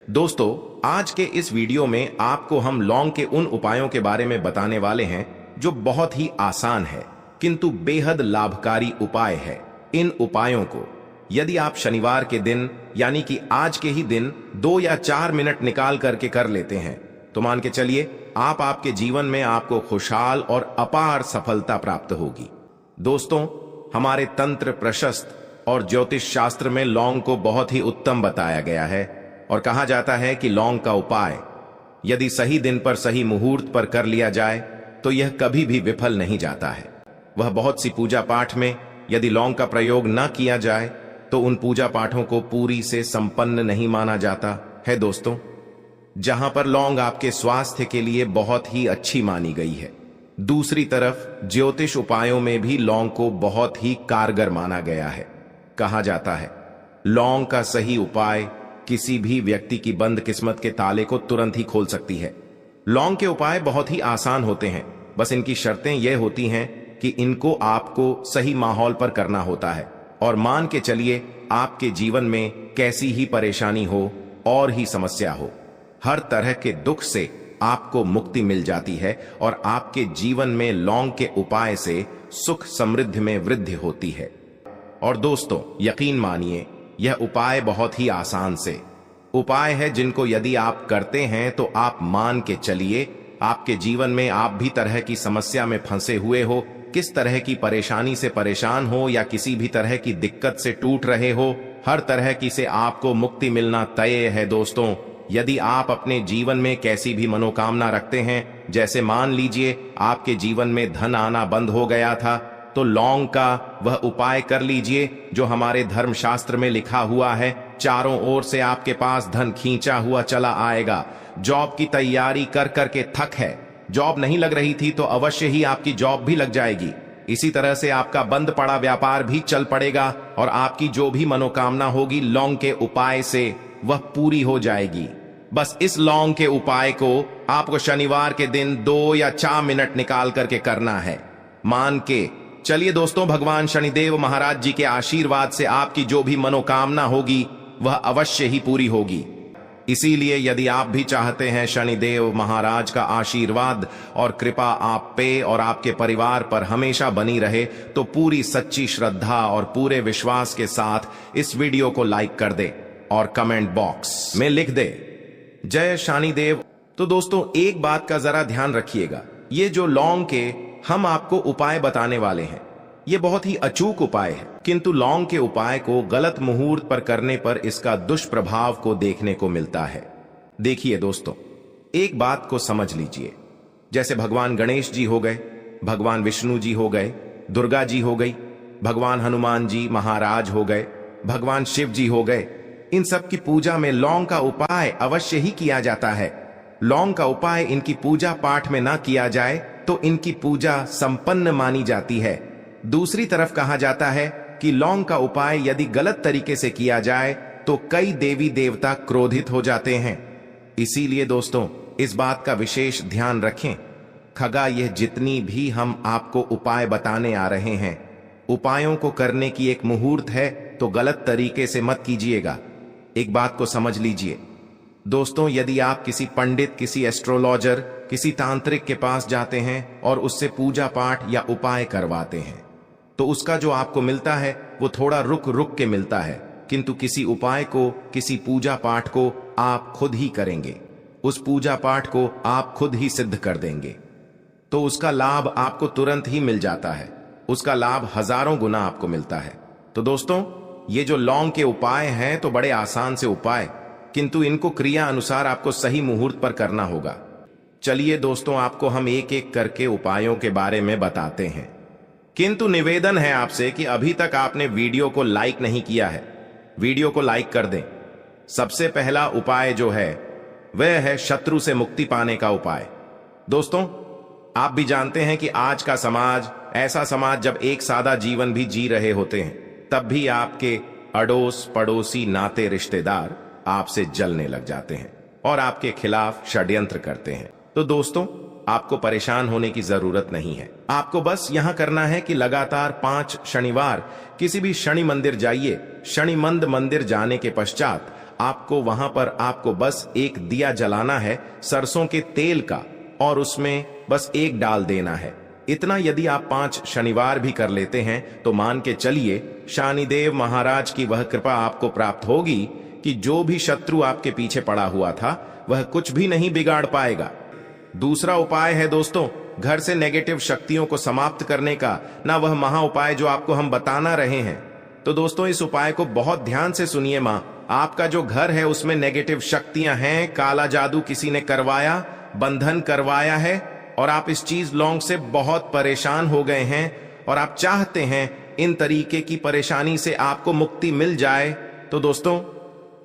दोस्तों, आज के इस वीडियो में आपको हम लौंग के उन उपायों के बारे में बताने वाले हैं जो बहुत ही आसान है किंतु बेहद लाभकारी उपाय है। इन उपायों को यदि आप शनिवार के दिन यानी कि आज के ही दिन 2 या 4 मिनट निकाल करके कर लेते हैं तो मान के चलिए आपके जीवन में आपको खुशहाल और अपार सफलता प्राप्त होगी। दोस्तों, हमारे तंत्र प्रशस्त और ज्योतिष शास्त्र में लौंग को बहुत ही उत्तम बताया गया है और कहा जाता है कि लौंग का उपाय यदि सही दिन पर सही मुहूर्त पर कर लिया जाए तो यह कभी भी विफल नहीं जाता है। वह बहुत सी पूजा पाठ में यदि लौंग का प्रयोग न किया जाए तो उन पूजा पाठों को पूरी से संपन्न नहीं माना जाता है। दोस्तों, जहां पर लौंग आपके स्वास्थ्य के लिए बहुत ही अच्छी मानी गई है, दूसरी तरफ ज्योतिष उपायों में भी लौंग को बहुत ही कारगर माना गया है। कहा जाता है लौंग का सही उपाय किसी भी व्यक्ति की बंद किस्मत के ताले को तुरंत ही खोल सकती है। लौंग के उपाय बहुत ही आसान होते हैं, बस इनकी शर्तें यह होती हैं कि इनको आपको सही माहौल पर करना होता है और मान के चलिए आपके जीवन में कैसी ही परेशानी हो और ही समस्या हो, हर तरह के दुख से आपको मुक्ति मिल जाती है और आपके जीवन में लौंग के उपाय से सुख समृद्धि में वृद्धि होती है। और दोस्तों, यकीन मानिए यह उपाय बहुत ही आसान से उपाय है जिनको यदि आप करते हैं तो आप मान के चलिए आपके जीवन में आप भी तरह की समस्या में फंसे हुए हो, किस तरह की परेशानी से परेशान हो या किसी भी तरह की दिक्कत से टूट रहे हो, हर तरह की से आपको मुक्ति मिलना तय है। दोस्तों, यदि आप अपने जीवन में कैसी भी मनोकामना रखते हैं, जैसे मान लीजिए आपके जीवन में धन आना बंद हो गया था, तो लौंग का वह उपाय कर लीजिए जो हमारे धर्मशास्त्र में लिखा हुआ है। चारों ओर से आपके पास धन खींचा हुआ चला आएगा। जॉब की तैयारी कर करके थक है, जॉब नहीं लग रही थी तो अवश्य ही आपकी जॉब भी लग जाएगी। इसी तरह से आपका बंद पड़ा व्यापार भी चल पड़ेगा और आपकी जो भी मनोकामना होगी लौंग के उपाय से वह पूरी हो जाएगी। बस इस लौंग के उपाय को आपको शनिवार के दिन 2 या 4 मिनट निकाल करके करना है। मान के चलिए दोस्तों, भगवान शनिदेव महाराज जी के आशीर्वाद से आपकी जो भी मनोकामना होगी वह अवश्य ही पूरी होगी। इसीलिए यदि आप भी चाहते हैं शनिदेव महाराज का आशीर्वाद और कृपा आप पे और आपके परिवार पर हमेशा बनी रहे, तो पूरी सच्ची श्रद्धा और पूरे विश्वास के साथ इस वीडियो को लाइक कर दे और कमेंट बॉक्स में लिख दे जय शनिदेव। तो दोस्तों, एक बात का जरा ध्यान रखिएगा, ये जो लौंग के हम आपको उपाय बताने वाले हैं ये बहुत ही अचूक उपाय है, किंतु लौंग के उपाय को गलत मुहूर्त पर करने पर इसका दुष्प्रभाव को देखने को मिलता है। देखिए दोस्तों, एक बात को समझ लीजिए, जैसे भगवान गणेश जी हो गए, भगवान विष्णु जी हो गए, दुर्गा जी हो गई, भगवान हनुमान जी महाराज हो गए, भगवान शिव जी हो गए, इन सब की पूजा में लौंग का उपाय अवश्य ही किया जाता है। लौंग का उपाय इनकी पूजा पाठ में ना किया जाए तो इनकी पूजा संपन्न मानी जाती है। दूसरी तरफ कहा जाता है कि लौंग का उपाय यदि गलत तरीके से किया जाए तो कई देवी देवता क्रोधित हो जाते हैं। इसीलिए दोस्तों, इस बात का विशेष ध्यान रखें। खगा यह जितनी भी हम आपको उपाय बताने आ रहे हैं, उपायों को करने की एक मुहूर्त है, तो गलत तरीके से मत कीजिएगा। एक बात को समझ लीजिए दोस्तों, यदि आप किसी पंडित, किसी एस्ट्रोलॉजर, किसी तांत्रिक के पास जाते हैं और उससे पूजा पाठ या उपाय करवाते हैं तो उसका जो आपको मिलता है वो थोड़ा रुक रुक के मिलता है, किंतु किसी उपाय को, किसी पूजा पाठ को आप खुद ही करेंगे, उस पूजा पाठ को आप खुद ही सिद्ध कर देंगे तो उसका लाभ आपको तुरंत ही मिल जाता है, उसका लाभ हजारों गुना आपको मिलता है। तो दोस्तों, ये जो लौंग के उपाय हैं तो बड़े आसान से उपाय, किंतु इनको क्रिया अनुसार आपको सही मुहूर्त पर करना होगा। चलिए दोस्तों, आपको हम एक एक करके उपायों के बारे में बताते हैं, किंतु निवेदन है आपसे कि अभी तक आपने वीडियो को लाइक नहीं किया है, वीडियो को लाइक कर दें। सबसे पहला उपाय जो है वह है शत्रु से मुक्ति पाने का उपाय। दोस्तों, आप भी जानते हैं कि आज का समाज ऐसा समाज जब एक सादा जीवन भी जी रहे होते हैं तब भी आपके अड़ोस पड़ोसी नाते रिश्तेदार आपसे जलने लग जाते हैं और आपके खिलाफ षड्यंत्र करते हैं। तो दोस्तों, आपको परेशान होने की जरूरत नहीं है। आपको बस यहां करना है कि लगातार 5 शनिवार किसी भी शनि मंदिर जाइए। शनि मंदिर जाने के पश्चात आपको वहां पर आपको बस एक दिया जलाना है सरसों के तेल का, और उसमें बस एक डाल देना है। इतना यदि आप 5 शनिवार भी कर लेते हैं तो मान के चलिए शनिदेव महाराज की वह कृपा आपको प्राप्त होगी कि जो भी शत्रु आपके पीछे पड़ा हुआ था वह कुछ भी नहीं बिगाड़ पाएगा। दूसरा उपाय है दोस्तों, घर से नेगेटिव शक्तियों को समाप्त करने का, ना वह महा उपाय जो आपको हम बताना रहे हैं। तो दोस्तों इस उपाय को बहुत ध्यान से सुनिए। मां, आपका जो घर है उसमें नेगेटिव शक्तियां हैं, काला जादू किसी ने करवाया, बंधन करवाया है, और आप इस चीज लौंग से बहुत परेशान हो गए हैं और आप चाहते हैं इन तरीके की परेशानी से आपको मुक्ति मिल जाए। तो दोस्तों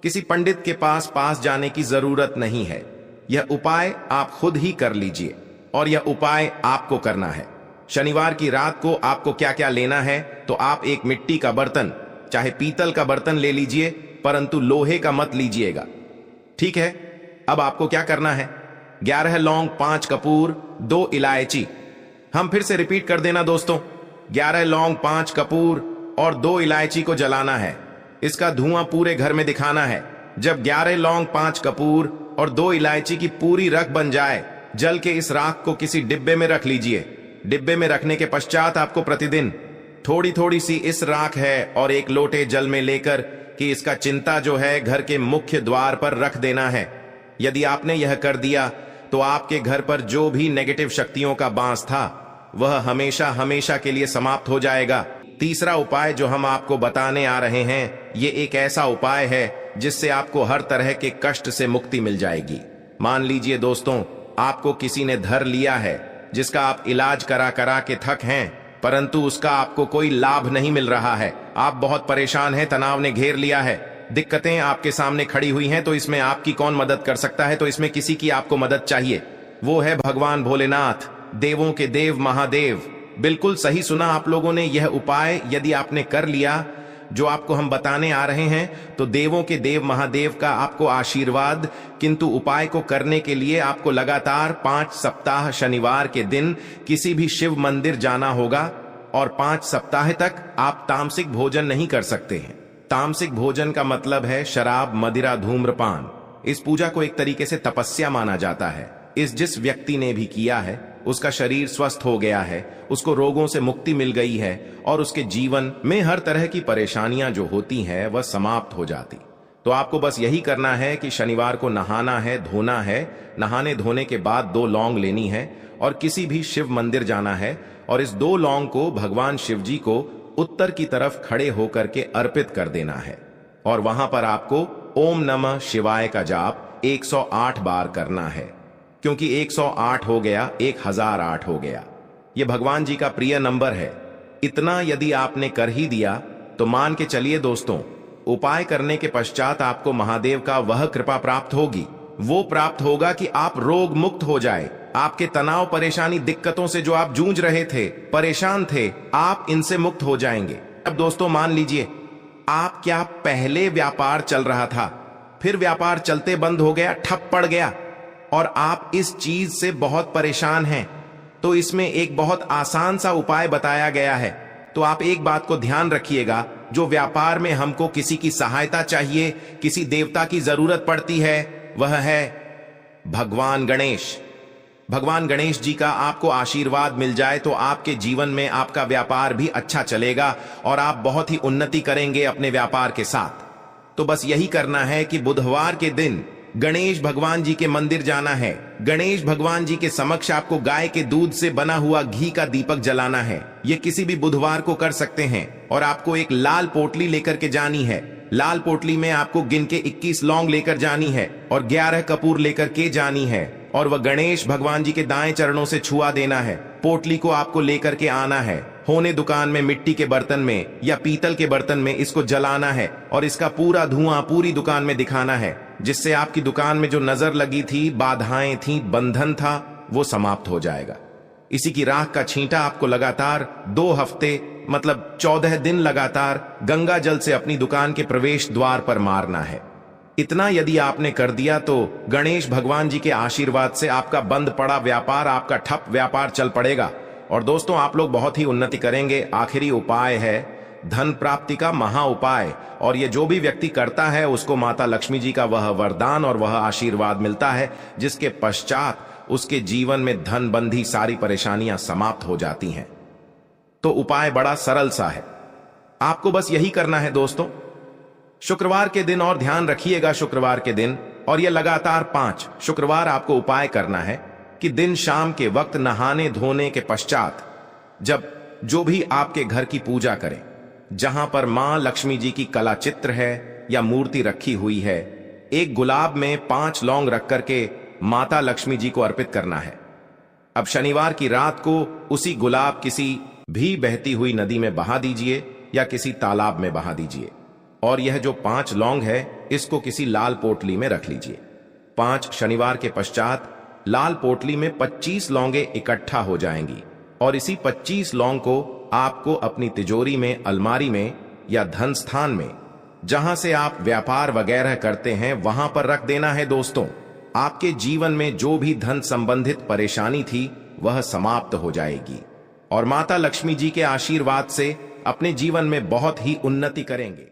किसी पंडित के पास जाने की जरूरत नहीं है। यह उपाय आप खुद ही कर लीजिए, और यह उपाय आपको करना है। शनिवार की रात को आपको क्या क्या लेना है, तो आप एक मिट्टी का बर्तन, चाहे पीतल का बर्तन ले लीजिए, परंतु लोहे का मत लीजिएगा, ठीक है। अब आपको क्या करना है, 11 लौंग, 5 कपूर, 2 इलायची। हम फिर से रिपीट कर देना दोस्तों, 11 लौंग, 5 कपूर और 2 इलायची को जलाना है। इसका धुआं पूरे घर में दिखाना है। जब 11 लौंग, 5 कपूर और 2 इलायची की पूरी रख बन जाए, जल के इस राख को किसी डिब्बे में रख लीजिए। डिब्बे में रखने के पश्चात आपको प्रतिदिन थोड़ी थोड़ी सी इस राख है और 1 लोटे जल में लेकर कि इसका चिंता जो है घर के मुख्य द्वार पर रख देना है। यदि आपने यह कर दिया तो आपके घर पर जो भी नेगेटिव शक्तियों का बांस था वह हमेशा हमेशा के लिए समाप्त हो जाएगा। तीसरा उपाय जो हम आपको बताने आ रहे हैं, ये एक ऐसा उपाय है जिससे आपको हर तरह के कष्ट से मुक्ति मिल जाएगी। मान लीजिए दोस्तों, आपको किसी ने धर लिया है जिसका आप इलाज करा करा के थक हैं, परंतु उसका आपको कोई लाभ नहीं मिल रहा है। आप बहुत परेशान हैं, तनाव ने घेर लिया है, दिक्कतें आपके सामने खड़ी हुई हैं। तो इसमें आपकी कौन मदद कर सकता है? तो इसमें किसी की आपको मदद चाहिए, वो है भगवान भोलेनाथ, देवों के देव महादेव। बिल्कुल सही सुना आप लोगों ने। यह उपाय यदि आपने कर लिया जो आपको हम बताने आ रहे हैं, तो देवों के देव महादेव का आपको आशीर्वाद। किंतु उपाय को करने के लिए आपको लगातार 5 सप्ताह शनिवार के दिन किसी भी शिव मंदिर जाना होगा, और 5 सप्ताह तक आप तामसिक भोजन नहीं कर सकते हैं। तामसिक भोजन का मतलब है शराब, मदिरा, धूम्रपान। इस पूजा को एक तरीके से तपस्या माना जाता है। जिस व्यक्ति ने भी किया है उसका शरीर स्वस्थ हो गया है, उसको रोगों से मुक्ति मिल गई है, और उसके जीवन में हर तरह की परेशानियां जो होती हैं वह समाप्त हो जाती। तो आपको बस यही करना है कि शनिवार को नहाना है, धोना है। नहाने धोने के बाद 2 लौंग लेनी है और किसी भी शिव मंदिर जाना है, और इस 2 लौंग को भगवान शिव जी को उत्तर की तरफ खड़े होकर के अर्पित कर देना है। और वहां पर आपको ओम नमः शिवाय का जाप 108 बार करना है, क्योंकि 108 हो गया, 1008 हो गया। यह भगवान जी का प्रिय नंबर है। इतना यदि आपने कर ही दिया तो मान के चलिए दोस्तों, उपाय करने के पश्चात आपको महादेव का वह कृपा प्राप्त होगी। वो प्राप्त होगा कि आप रोग मुक्त हो जाए। आपके तनाव, परेशानी, दिक्कतों से जो आप जूझ रहे थे, परेशान थे, आप इनसे मुक्त हो जाएंगे। अब दोस्तों मान लीजिए, आप क्या पहले व्यापार चल रहा था, फिर व्यापार चलते बंद हो गया, ठप पड़ गया, और आप इस चीज से बहुत परेशान हैं, तो इसमें एक बहुत आसान सा उपाय बताया गया है। तो आप एक बात को ध्यान रखिएगा, जो व्यापार में हमको किसी की सहायता चाहिए, किसी देवता की जरूरत पड़ती है, वह है भगवान गणेश। भगवान गणेश जी का आपको आशीर्वाद मिल जाए तो आपके जीवन में आपका व्यापार भी अच्छा चलेगा और आप बहुत ही उन्नति करेंगे अपने व्यापार के साथ। तो बस यही करना है कि बुधवार के दिन गणेश भगवान जी के मंदिर जाना है। गणेश भगवान जी के समक्ष आपको गाय के दूध से बना हुआ घी का दीपक जलाना है। ये किसी भी बुधवार को कर सकते हैं, और आपको एक लाल पोटली लेकर के जानी है। लाल पोटली में आपको गिन के 21 लौंग लेकर जानी है और 11 कपूर लेकर के जानी है, और वह गणेश भगवान जी के दाएं चरणों से छुआ देना है। पोटली को आपको लेकर के आना है, होने दुकान में मिट्टी के बर्तन में या पीतल के बर्तन में इसको जलाना है, और इसका पूरा धुआं पूरी दुकान में दिखाना है, जिससे आपकी दुकान में जो नजर लगी थी, बाधाएं थी, बंधन था, वो समाप्त हो जाएगा। इसी की राख का छींटा आपको लगातार 2 हफ्ते मतलब 14 दिन लगातार गंगा जल से अपनी दुकान के प्रवेश द्वार पर मारना है। इतना यदि आपने कर दिया तो गणेश भगवान जी के आशीर्वाद से आपका बंद पड़ा व्यापार, आपका ठप व्यापार चल पड़ेगा, और दोस्तों आप लोग बहुत ही उन्नति करेंगे। आखिरी उपाय है, धन प्राप्ति का महा उपाय, और ये जो भी व्यक्ति करता है उसको माता लक्ष्मी जी का वह वरदान और वह आशीर्वाद मिलता है, जिसके पश्चात उसके जीवन में धन बंधी सारी परेशानियां समाप्त हो जाती हैं। तो उपाय बड़ा सरल सा है, आपको बस यही करना है दोस्तों। शुक्रवार के दिन, और ध्यान रखिएगा शुक्रवार के दिन, और यह लगातार 5 शुक्रवार आपको उपाय करना है कि दिन शाम के वक्त नहाने धोने के पश्चात जब जो भी आपके घर की पूजा करें, जहां पर मां लक्ष्मी जी की कला चित्र है या मूर्ति रखी हुई है, एक गुलाब में 5 लौंग रख करके माता लक्ष्मी जी को अर्पित करना है। अब शनिवार की रात को उसी गुलाब किसी भी बहती हुई नदी में बहा दीजिए या किसी तालाब में बहा दीजिए, और यह जो 5 लौंग है इसको किसी लाल पोटली में रख लीजिए। 5 शनिवार के पश्चात लाल पोटली में 25 लौंगे इकट्ठा हो जाएंगी, और इसी 25 लौंग को आपको अपनी तिजोरी में, अलमारी में या धन स्थान में, जहां से आप व्यापार वगैरह करते हैं, वहां पर रख देना है दोस्तों। आपके जीवन में जो भी धन संबंधित परेशानी थी वह समाप्त हो जाएगी, और माता लक्ष्मी जी के आशीर्वाद से अपने जीवन में बहुत ही उन्नति करेंगे।